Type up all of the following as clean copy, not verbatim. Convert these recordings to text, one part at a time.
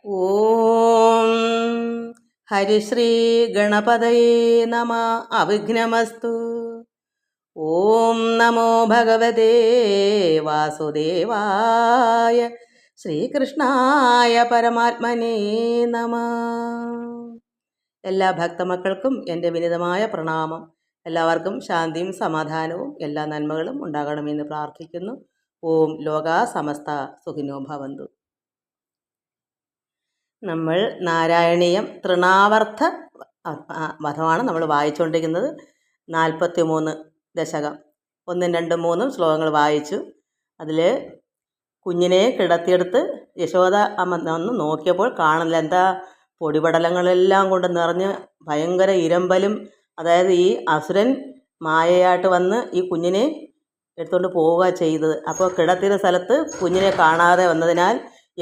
ഓം ഹരിശ്രീ ഗണപതയേ നമ. അവിഘ്നമസ്തു. ഓം നമോ ഭഗവതേ വാസുദേവായ ശ്രീകൃഷ്ണായ പരമാത്മനേ നമ. എല്ലാ ഭക്തമക്കൾക്കും എൻ്റെ വിനീതമായ പ്രണാമം. എല്ലാവർക്കും ശാന്തിയും സമാധാനവും എല്ലാ നന്മകളും ഉണ്ടാകണമെന്ന് പ്രാർത്ഥിക്കുന്നു. ഓം ലോകാ സമസ്ത സുഖിനോ ഭവന്തു. നമ്മൾ നാരായണീയം തൃണാവർത്ത വധമാണ് നമ്മൾ വായിച്ചുകൊണ്ടിരിക്കുന്നത്. 43 ദശകം 1, 2, 3 ശ്ലോകങ്ങൾ വായിച്ചു. അതിൽ കുഞ്ഞിനെ കിടത്തിയെടുത്ത് യശോദ അമ്മ ഒന്ന് നോക്കിയപ്പോൾ കാണുന്നില്ല. എന്താ, പൊടിപടലങ്ങളെല്ലാം കൊണ്ട് നിറഞ്ഞ് ഭയങ്കര ഇരമ്പലും. അതായത് ഈ അസുരൻ മായയായിട്ട് വന്ന് ഈ കുഞ്ഞിനെ എടുത്തുകൊണ്ട് പോവുക ചെയ്തത്. അപ്പോൾ കിടത്തിയ സ്ഥലത്ത് കുഞ്ഞിനെ കാണാതെ വന്നതിനാൽ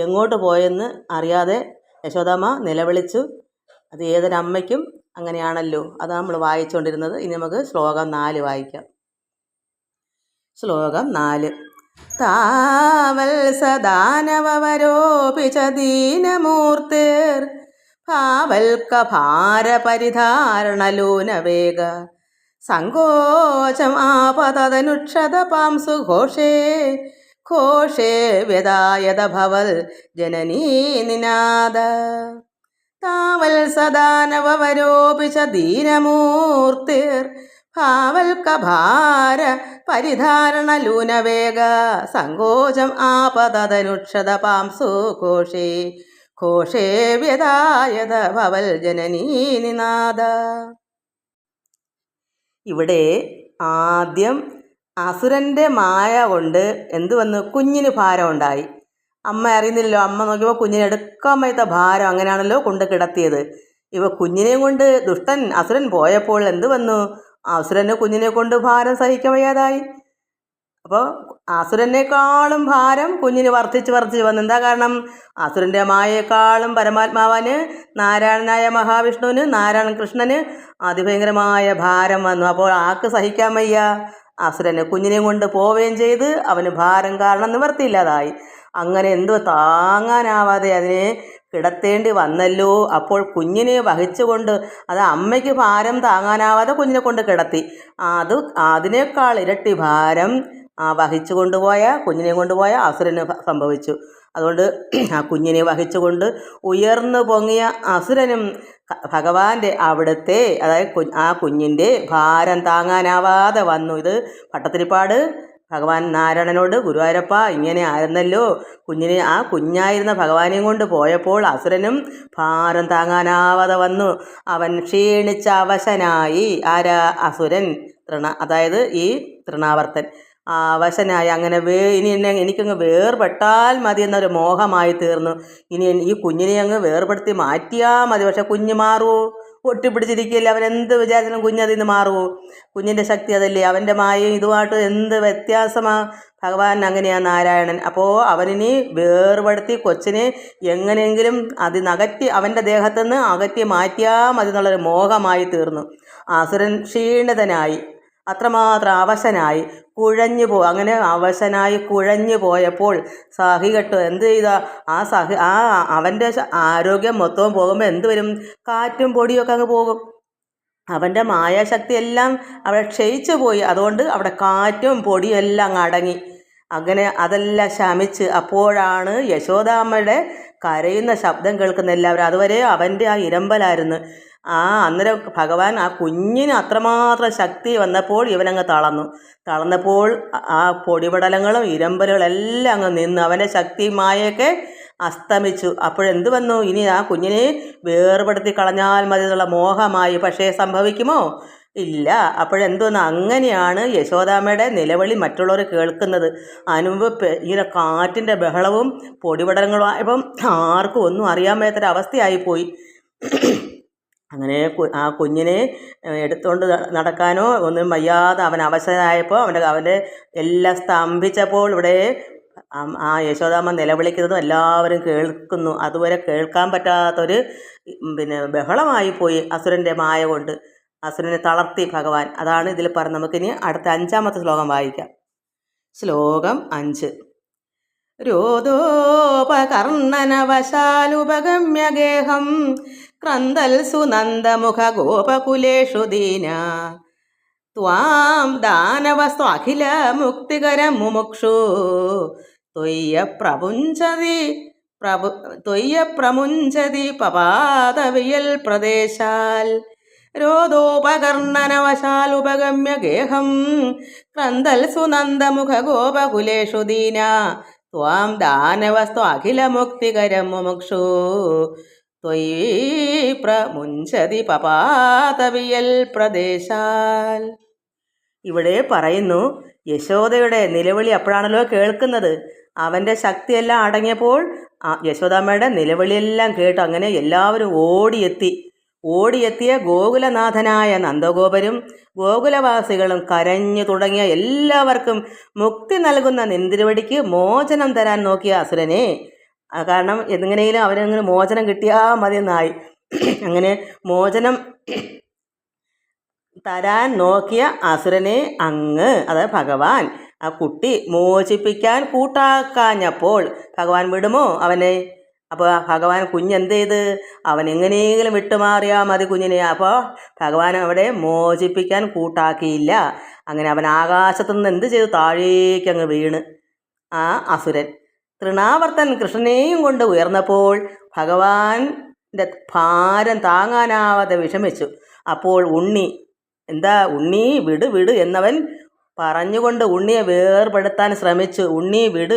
എങ്ങോട്ട് പോയെന്ന് അറിയാതെ യശോദാമ്മ നിലവിളിച്ചു. അത് ഏതൊരമ്മയ്ക്കും അങ്ങനെയാണല്ലോ. അതാണ് നമ്മൾ വായിച്ചുകൊണ്ടിരുന്നത്. ഇനി നമുക്ക് ശ്ലോകം 4 വായിക്കാം. ശ്ലോകം 4. താവൽ സദാനവരോപി ച ദീനമൂർത്തിർ ഭാവൽക്ക ഭാരപരിധാരണലോനവേഗ സങ്കോചം ആപതനുക്ഷത പാംസു ഘോഷേ ഘോഷേ വ്യദായത ഭവൽ ജനനീ നിനാദ. താവൽ സദാനവരോപി ച ദീനമൂർത്തിർ ഭാവൽക്ക ഭാര പരിധാരണലൂനവേഗ സങ്കോചം ആപതനുക്ഷത പാംസു ഘോഷേ ഘോഷേ വ്യദായത ഭവൽ ജനനീ നിനാദ. ഇവിടെ ആദ്യം അസുരൻ്റെ മായ കൊണ്ട് എന്ത് വന്നു? കുഞ്ഞിന് ഭാരം ഉണ്ടായി. അമ്മ അറിയുന്നില്ലല്ലോ. അമ്മ നോക്കിയപ്പോൾ കുഞ്ഞിനെ എടുക്കാൻ വയ്യാത്ത ഭാരം അങ്ങനെയാണല്ലോ കൊണ്ട് കിടത്തിയത്. കുഞ്ഞിനെയും കൊണ്ട് ദുഷ്ടൻ അസുരൻ പോയപ്പോൾ എന്ത് വന്നു? അസുരന് കുഞ്ഞിനെ കൊണ്ട് ഭാരം സഹിക്കാൻ വയ്യാതായി. അപ്പോൾ അസുരനേക്കാളും ഭാരം കുഞ്ഞിന് വർദ്ധിച്ച് വന്നു. എന്താ കാരണം? അസുരൻ്റെ മായേക്കാളും പരമാത്മാവാന് നാരായണനായ മഹാവിഷ്ണുവിന്, നാരായണ കൃഷ്ണന് അതിഭയങ്കരമായ ഭാരം വന്നു. അപ്പോൾ ആർക്ക് സഹിക്കാൻ വയ്യ? അസുരന്. കുഞ്ഞിനെയും കൊണ്ട് പോവുകയും ചെയ്ത് അവന് ഭാരം കാരണം നിവർത്തിയില്ലാതായി. അങ്ങനെ താങ്ങാനാവാതെ അതിനെ കിടത്തേണ്ടി വന്നല്ലോ. അപ്പോൾ കുഞ്ഞിനെ വഹിച്ചുകൊണ്ട്, അത് അമ്മയ്ക്ക് ഭാരം താങ്ങാനാവാതെ കുഞ്ഞിനെ കൊണ്ട് കിടത്തി. അതിനേക്കാൾ ഇരട്ടി ഭാരം വഹിച്ചു കൊണ്ടുപോയ കുഞ്ഞിനെ കൊണ്ടുപോയ അസുരന് സംഭവിച്ചു. അതുകൊണ്ട് ആ കുഞ്ഞിനെ വഹിച്ചുകൊണ്ട് ഉയർന്നു പൊങ്ങിയ അസുരനും ഭഗവാന്റെ അവിടുത്തെ, അതായത് ആ കുഞ്ഞിൻ്റെ ഭാരം താങ്ങാനാവാതെ വന്നു. ഇത് ഭട്ടതിരിപ്പാട് ഭഗവാൻ നാരായണനോട്, ഗുരുവായൂരപ്പ ഇങ്ങനെ ആയിരുന്നല്ലോ, ആ കുഞ്ഞായിരുന്ന ഭഗവാനെയും കൊണ്ട് പോയപ്പോൾ അസുരനും ഭാരം താങ്ങാനാവാതെ വന്നു. അവൻ ക്ഷീണിച്ച അവശനായി. ആരാ? അസുരൻ. അതായത് ഈ തൃണാവർത്തൻ അവശനായി. അങ്ങനെ ഇനി എനിക്കങ്ങ് വേർപെട്ടാൽ മതി എന്നൊരു മോഹമായി തീർന്നു. ഇനി ഈ കുഞ്ഞിനെ അങ്ങ് വേർപെടുത്തി മാറ്റിയാൽ മതി. പക്ഷെ കുഞ്ഞ് മാറുമോ? ഒട്ടിപ്പിടിച്ചിരിക്കുകയല്ലേ. അവനെന്ത് വിചാരിച്ചാലും കുഞ്ഞതിൽ നിന്ന് മാറുമോ? കുഞ്ഞിൻ്റെ ശക്തി അതല്ലേ. അവൻ്റെ മായയും ഇതുമായിട്ട് എന്ത് വ്യത്യാസമാണ്? ഭഗവാൻ അങ്ങനെയാണ് നാരായണൻ. അപ്പോൾ അവനിനി വേർപെടുത്തി കൊച്ചിനെ എങ്ങനെയെങ്കിലും നകറ്റി അവൻ്റെ ദേഹത്തുനിന്ന് അകറ്റി മാറ്റിയാൽ മതി എന്നുള്ളൊരു മോഹമായി തീർന്നു. അസുരൻ ക്ഷീണിതനായി, അത്രമാത്രം അവശനായി, അങ്ങനെ അവശനായി കുഴഞ്ഞു പോയപ്പോൾ സഹികെട്ട് എന്ത് ചെയ്ത അവൻ്റെ ആരോഗ്യം മൊത്തവും പോകുമ്പോൾ എന്ത് വരും? കാറ്റും പൊടിയൊക്കെ അങ്ങ് പോകും. അവൻ്റെ മായാശക്തി എല്ലാം അവിടെ ക്ഷയിച്ചു പോയി. അതുകൊണ്ട് അവിടെ കാറ്റും പൊടിയും എല്ലാം അങ്ങ് അടങ്ങി. അങ്ങനെ അതെല്ലാം ശമിച്ച് അപ്പോഴാണ് യശോദാമ്മയുടെ കരയുന്ന ശബ്ദം കേൾക്കുന്ന എല്ലാവരും. അതുവരെ അവൻ്റെ ആ ഇരമ്പലായിരുന്നു. അന്നേരം ഭഗവാൻ ആ കുഞ്ഞിന് അത്രമാത്രം ശക്തി വന്നപ്പോൾ ഇവനങ്ങ് തളർന്നപ്പോൾ ആ പൊടിപടലങ്ങളും ഇരമ്പലുകളെല്ലാം അങ്ങ് നിന്ന് അവൻ്റെ ശക്തി മായൊക്കെ അസ്തമിച്ചു. അപ്പോഴെന്ത് വന്നു? ഇനി ആ കുഞ്ഞിനെ വേർപെടുത്തി കളഞ്ഞാൽ മതി എന്നുള്ള മോഹമായി. പക്ഷേ സംഭവിക്കുമോ? ഇല്ല. അപ്പോഴെന്തോന്ന്? അങ്ങനെയാണ് യശോദാമ്മയുടെ നിലവിളി മറ്റുള്ളവർ കേൾക്കുന്നത്. അതിനുമുമ്പ് ഇങ്ങനെ കാറ്റിൻ്റെ ബഹളവും പൊടിപടലങ്ങളും ആയപ്പം ആർക്കും ഒന്നും അറിയാൻ മേത്തൊരവസ്ഥയായിപ്പോയി. അങ്ങനെ ആ കുഞ്ഞിനെ എടുത്തുകൊണ്ട് നടക്കാനോ ഒന്നും വയ്യാതെ അവൻ അവശനായപ്പോൾ അവൻ്റെ എല്ലാം സ്തംഭിച്ചപ്പോൾ ഇവിടെ ആ യശോദാമ്മ നിലവിളിക്കുന്നതും എല്ലാവരും കേൾക്കുന്നു. അതുവരെ കേൾക്കാൻ പറ്റാത്തൊരു ബഹളമായിപ്പോയി അസുരൻ്റെ മായ കൊണ്ട്. അസുരനെ തളർത്തി ഭഗവാൻ. അതാണ് ഇതിൽ നമുക്കിനി അടുത്ത 5-ാമത്തെ ശ്ലോകം വായിക്കാം. ശ്ലോകം 5. രോദോപകർണനവശാലുപഗമ്യഗേഹം ക്രന്ദൽ സുനന്ദമുഖ ഗോപകുലേഷു ദീന ത്വാം ദാനവസ്ത്വഖില മുക്തികരം മുമുക്ഷു ത്വയ്യ പ്രമുഞ്ചതി പപാതവിയൽ പ്രദേശാൽ രോദോപകർണനവശാൽ ഉപഗമ്യ ഗേഹം ക്രന്ദൽ സുനന്ദമുഖ ഗോപകുലേഷു ദീന ത്വാം ദാനവസ്ത്വഖില മുക്തികരം മുമുക്ഷു ത്വയി പ്രമുഞ്ചതി പപാതവിയൽ പ്രദേശാൽ. ഇവിടെ പറയുന്നു, യശോദയുടെ നിലവിളി അപ്പോഴാണല്ലോ കേൾക്കുന്നത്. അവൻ്റെ ശക്തിയെല്ലാം അടങ്ങിയപ്പോൾ യശോദാമ്മയുടെ നിലവിളിയെല്ലാം കേട്ടു. അങ്ങനെ എല്ലാവരും ഓടിയെത്തിയ ഗോകുലനാഥനായ നന്ദഗോപരും ഗോകുലവാസികളും കരഞ്ഞു തുടങ്ങിയ എല്ലാവർക്കും മുക്തി നൽകുന്ന നിന്തിരുവടിക്ക് മോചനം തരാൻ നോക്കിയ അസുരനെ, കാരണം എങ്ങനെയും അവനങ്ങനെ മോചനം കിട്ടിയാൽ മതി എന്നായി. അങ്ങനെ മോചനം തരാൻ നോക്കിയ അസുരനെ അതായത് ഭഗവാൻ ആ കുട്ടി മോചിപ്പിക്കാൻ കൂട്ടാക്കാഞ്ഞപ്പോൾ ഭഗവാൻ വിടുമോ അവനെ? അപ്പോൾ ഭഗവാൻ കുഞ്ഞെന്ത് ചെയ്ത്? അവൻ എങ്ങനെയെങ്കിലും വിട്ടുമാറിയാൽ മതി കുഞ്ഞിനെ. അപ്പോൾ ഭഗവാൻ അവിടെ മോചിപ്പിക്കാൻ കൂട്ടാക്കിയില്ല. അങ്ങനെ അവൻ ആകാശത്തു നിന്ന് എന്ത് ചെയ്തു? താഴേക്ക് അങ്ങ് വീണ് ആ അസുരൻ. തൃണാവർത്തൻ കൃഷ്ണനെയും കൊണ്ട് ഉയർന്നപ്പോൾ ഭഗവാന്റെ ഭാരം താങ്ങാനാവാതെ വിഷമിച്ചു. അപ്പോൾ ഉണ്ണി വിട് എന്നവൻ പറഞ്ഞുകൊണ്ട് ഉണ്ണിയെ വേർപെടുത്താൻ ശ്രമിച്ചു. ഉണ്ണി വിട്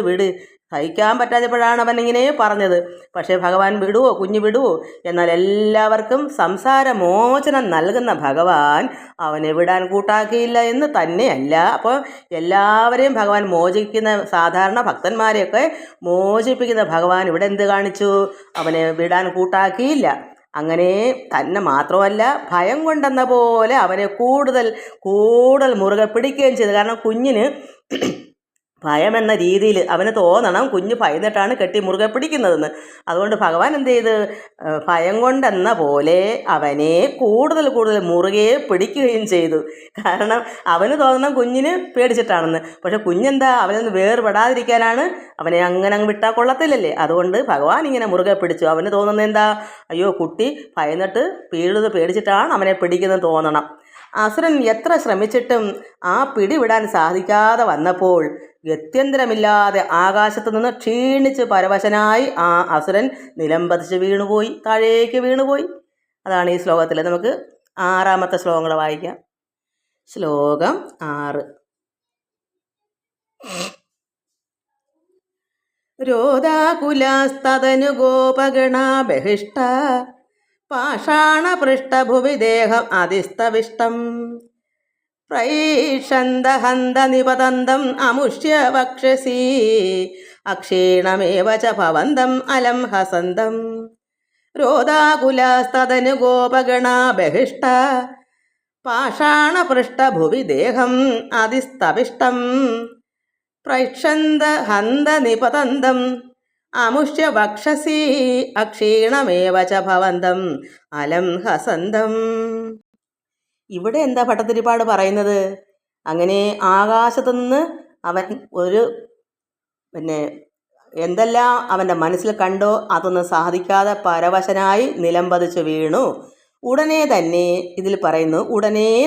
സഹിക്കാൻ പറ്റാത്തപ്പോഴാണ് അവൻ ഇങ്ങനെ പറഞ്ഞത്. പക്ഷേ ഭഗവാൻ കുഞ്ഞ് വിടുവോ? എന്നാൽ എല്ലാവർക്കും സംസാരമോചനം നൽകുന്ന ഭഗവാൻ അവനെ വിടാൻ കൂട്ടാക്കിയില്ല എന്ന് തന്നെയല്ല. അപ്പോൾ എല്ലാവരെയും ഭഗവാൻ മോചിക്കുന്ന, സാധാരണ ഭക്തന്മാരെയൊക്കെ മോചിപ്പിക്കുന്ന ഭഗവാൻ ഇവിടെ എന്ത് കാണിച്ചു? അവനെ വിടാൻ കൂട്ടാക്കിയില്ല. അങ്ങനെ തന്നെ മാത്രമല്ല, ഭയം കൊണ്ടെന്ന പോലെ അവനെ കൂടുതൽ മുറുകെ പിടിക്കുകയും ചെയ്തു. കാരണം കുഞ്ഞിന് ഭയമെന്ന രീതിയിൽ അവന് തോന്നണം കുഞ്ഞ് ഭയന്നിട്ടാണ് കെട്ടി മുറുകെ പിടിക്കുന്നതെന്ന്. അതുകൊണ്ട് ഭഗവാൻ എന്ത് ചെയ്ത്? ഭയം കൊണ്ടെന്ന പോലെ അവനെ കൂടുതൽ മുറുകെ പിടിക്കുകയും ചെയ്തു. കാരണം അവന് തോന്നണം കുഞ്ഞിന് പേടിച്ചിട്ടാണെന്ന്. പക്ഷെ കുഞ്ഞെന്താ, അവനൊന്ന് വേർപെടാതിരിക്കാനാണ് അവനെ അങ്ങ് വിട്ടാൽ കൊള്ളത്തില്ലല്ലേ. അതുകൊണ്ട് ഭഗവാൻ ഇങ്ങനെ മുറുകെ പിടിച്ചു. അവന് തോന്നുന്നത് എന്താ? അയ്യോ, കുട്ടി ഭയന്നിട്ട് പേടിച്ചിട്ടാണ് അവനെ പിടിക്കുന്നത് തോന്നണം. അസുരൻ എത്ര ശ്രമിച്ചിട്ടും ആ പിടിവിടാൻ സാധിക്കാതെ വന്നപ്പോൾ ഗത്യന്തരമില്ലാതെ ആകാശത്തു നിന്ന് ക്ഷീണിച്ച് പരവശനായി ആ അസുരൻ നിലംപതിച്ച് താഴേക്ക് വീണുപോയി. അതാണ് ഈ ശ്ലോകത്തിൽ. നമുക്ക് 6ാമത്തെ ശ്ലോകം കൂടെ വായിക്കാം. ശ്ലോകം 6. രോദാകുലസ്തദനു ഗോപഗണാ ബഹിഷ്ട പാഷാണപൃഷ്ടഭുവി ദേഹം അതിസ്തവിഷ്ടം പ്രൈഷന്തഹന്ത നിപതന്തം അമുഷ്യ വക്ഷസി അക്ഷീണമേവ ച ഭവന്തം അലം ഹസന്തം. രോദാകുലസ്തദനു ഗോപഗണാ ബഹിഷ്ട പാഷാണപൃഷ്ടഭുവി ദേഹം അതിസ്തവിഷ്ടം പ്രൈഷന്തഹന്ത നിപതന്തം അമുഷ്യ വക്ഷസി അക്ഷീണമേവ ച ഭവന്തം അലം ഹസന്തം. ഇവിടെ എന്താ ഭട്ടതിരിപ്പാട് പറയുന്നത്? അങ്ങനെ ആകാശത്തു നിന്ന് അവൻ എന്തെല്ലാം അവൻ്റെ മനസ്സിൽ കണ്ടോ അതൊന്നും സാധിക്കാതെ പരവശനായി നിലംപതിച്ച് വീണു. ഉടനെ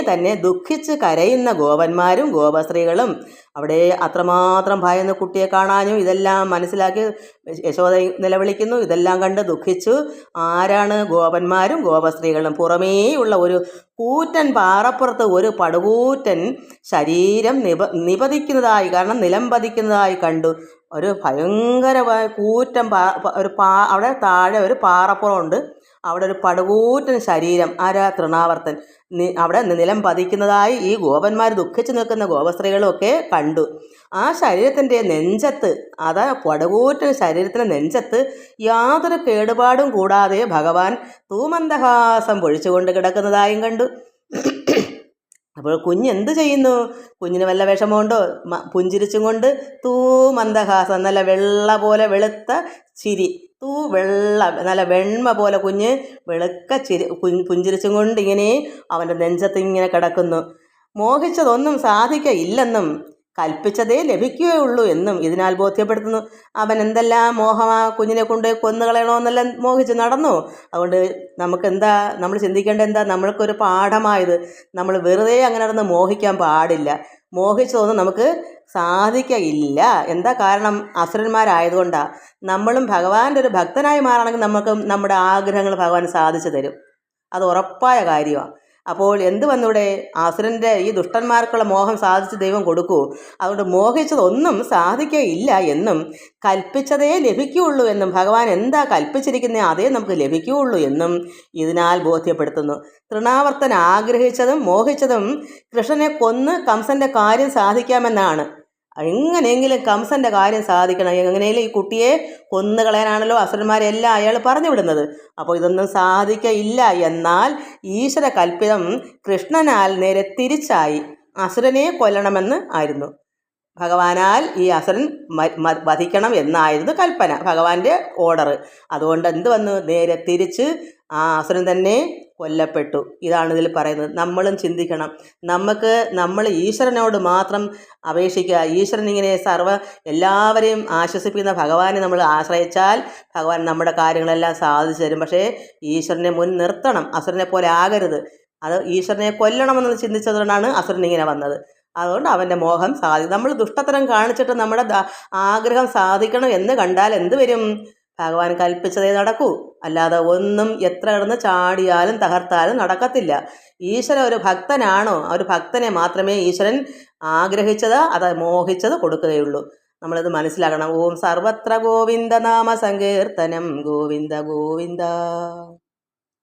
തന്നെ ദുഃഖിച്ച് കരയുന്ന ഗോപന്മാരും ഗോപസ്ത്രീകളും അവിടെ അത്രമാത്രം ഭയന്ന് കുട്ടിയെ കാണാനും ഇതെല്ലാം മനസ്സിലാക്കി യശോദ നിലവിളിക്കുന്നു. ഇതെല്ലാം കണ്ട് ദുഃഖിച്ചു. ആരാണ്? ഗോപന്മാരും ഗോപസ്ത്രീകളും. പുറമേയുള്ള ഒരു കൂറ്റൻ പാറപ്പുറത്ത് ഒരു പടുകൂറ്റൻ ശരീരം നിപതിക്കുന്നതായി, കാരണം നിലംപതിക്കുന്നതായി കണ്ടു. ഒരു ഭയങ്കരമായ കൂറ്റൻ അവിടെ താഴെ ഒരു പാറപ്പുറമുണ്ട്. അവിടെ ഒരു പടുകൂറ്റൻ ശരീരം, ആരാ? തൃണാവർത്തൻ, അവിടെ നിലം പതിക്കുന്നതായി ഈ ഗോപന്മാർ ദുഃഖിച്ചു നിൽക്കുന്ന ഗോപസ്ത്രീകളും ഒക്കെ കണ്ടു. ആ ശരീരത്തിൻ്റെ നെഞ്ചത്ത്, പടുകൂറ്റൻ ശരീരത്തിൻ്റെ നെഞ്ചത്ത് യാതൊരു കേടുപാടും കൂടാതെ ഭഗവാൻ തൂമന്ദഹാസം പൊഴിച്ചുകൊണ്ട് കിടക്കുന്നതായും കണ്ടു. അപ്പോൾ കുഞ്ഞെന്ത് ചെയ്യുന്നു? കുഞ്ഞിന് വല്ല വിഷമമുണ്ടോ? പുഞ്ചിരിച്ചും കൊണ്ട് തൂമന്ദഹാസം, നല്ല വെള്ള പോലെ വെളുത്ത ചിരി, നല്ല വെണ്മ പോലെ കുഞ്ഞ് വെളുക്ക പുഞ്ചിരിച്ചും കൊണ്ട് ഇങ്ങനെ അവൻ്റെ നെഞ്ചത്ത് ഇങ്ങനെ കിടക്കുന്നു. മോഹിച്ചതൊന്നും സാധിക്കയില്ലെന്നും കൽപ്പിച്ചതേ ലഭിക്കുകയുള്ളൂ എന്നും ഇതിനാൽ ബോധ്യപ്പെടുത്തുന്നു. അവൻ എന്തെല്ലാം മോഹമാ, കുഞ്ഞിനെ കൊണ്ട് കൊന്നുകളയണമെന്നെല്ലാം മോഹിച്ച് നടന്നു. അതുകൊണ്ട് നമ്മൾ ചിന്തിക്കേണ്ടത് എന്താ, നമ്മൾക്കൊരു പാഠമായത്. നമ്മൾ വെറുതെ അങ്ങനെ നടന്ന് മോഹിക്കാൻ പാടില്ല. മോഹിച്ചതൊന്നും നമുക്ക് സാധിക്കയില്ല. എന്താ കാരണം? അസുരന്മാരായതുകൊണ്ടാണ്. നമ്മളും ഭഗവാന്റെ ഒരു ഭക്തനായി മാറണമെങ്കിൽ നമുക്ക് നമ്മുടെ ആഗ്രഹങ്ങൾ ഭഗവാൻ സാധിച്ചു തരും. അത് ഉറപ്പായ കാര്യമാണ്. അപ്പോൾ എന്ത് വന്നൂടെ? അസുരൻ്റെ ഈ ദുഷ്ടന്മാർക്കുള്ള മോഹം സാധിച്ച് ദൈവം കൊടുക്കൂ. അതുകൊണ്ട് മോഹിച്ചതൊന്നും സാധിക്കയില്ല എന്നും കൽപ്പിച്ചതേ ലഭിക്കുകയുള്ളൂ എന്നും ഭഗവാൻ എന്താ കൽപ്പിച്ചിരിക്കുന്നത് അതേ നമുക്ക് ലഭിക്കുകയുള്ളൂ എന്നും ഇതിനാൽ ബോധ്യപ്പെടുത്തുന്നു. തൃണാവർത്തൻ ആഗ്രഹിച്ചതും മോഹിച്ചതും കൃഷ്ണനെ കൊന്ന് കംസൻ്റെ കാര്യം സാധിക്കാമെന്നാണ്. എങ്ങനെയെങ്കിലും കംസൻ്റെ കാര്യം സാധിക്കണം, എങ്ങനെയെങ്കിലും ഈ കുട്ടിയെ കൊന്നുകളയാനാണല്ലോ അസുരന്മാരെല്ലാം അയാൾ പറഞ്ഞു വിടുന്നത്. അപ്പോൾ ഇതൊന്നും സാധിക്കയില്ല. എന്നാൽ ഈശ്വര കൽപ്പിതം കൃഷ്ണനാൽ നേരെ തിരിച്ചായി. അസുരനെ കൊല്ലണമെന്ന് ആയിരുന്നു. ഭഗവാനാൽ ഈ അസുരൻ വധിക്കണം എന്നായിരുന്നു കൽപ്പന, ഭഗവാന്റെ ഓർഡർ. അതുകൊണ്ട് എന്ത് വന്നു? നേരെ തിരിച്ച് ആ അസുരൻ തന്നെ കൊല്ലപ്പെട്ടു. ഇതാണ് ഇതിൽ പറയുന്നത്. നമ്മളും ചിന്തിക്കണം. നമ്മൾ ഈശ്വരനോട് മാത്രം അപേക്ഷിക്കുക. ഈശ്വരൻ ഇങ്ങനെ എല്ലാവരെയും ആശ്വസിപ്പിക്കുന്ന ഭഗവാനെ നമ്മൾ ആശ്രയിച്ചാൽ ഭഗവാൻ നമ്മുടെ കാര്യങ്ങളെല്ലാം സാധിച്ചു തരും. പക്ഷേ ഈശ്വരനെ മുൻ നിർത്തണം. അസുരനെ പോലെ ആകരുത്. അത് ഈശ്വരനെ കൊല്ലണമെന്ന് ചിന്തിച്ചതുകൊണ്ടാണ് അസുരൻ ഇങ്ങനെ വന്നത്. അതുകൊണ്ട് അവൻ്റെ മോഹം നമ്മൾ ദുഷ്ടത്തരം കാണിച്ചിട്ട് നമ്മുടെ ആഗ്രഹം സാധിക്കണം എന്ന് കണ്ടാൽ എന്ത് വരും? ഭഗവാൻ കൽപ്പിച്ചതേ നടക്കൂ. അല്ലാതെ ഒന്നും എത്ര കിടന്ന് ചാടിയാലും തകർത്താലും നടക്കത്തില്ല. ഈശ്വരൻ ഒരു ഭക്തനാണോ? ഒരു ഭക്തനെ മാത്രമേ ഈശ്വരൻ ആഗ്രഹിച്ചത് മോഹിച്ചത് കൊടുക്കുകയുള്ളൂ. നമ്മളിത് മനസ്സിലാക്കണം. ഓം സർവത്ര ഗോവിന്ദ നാമ സങ്കീർത്തനം. ഗോവിന്ദ ഗോവിന്ദ.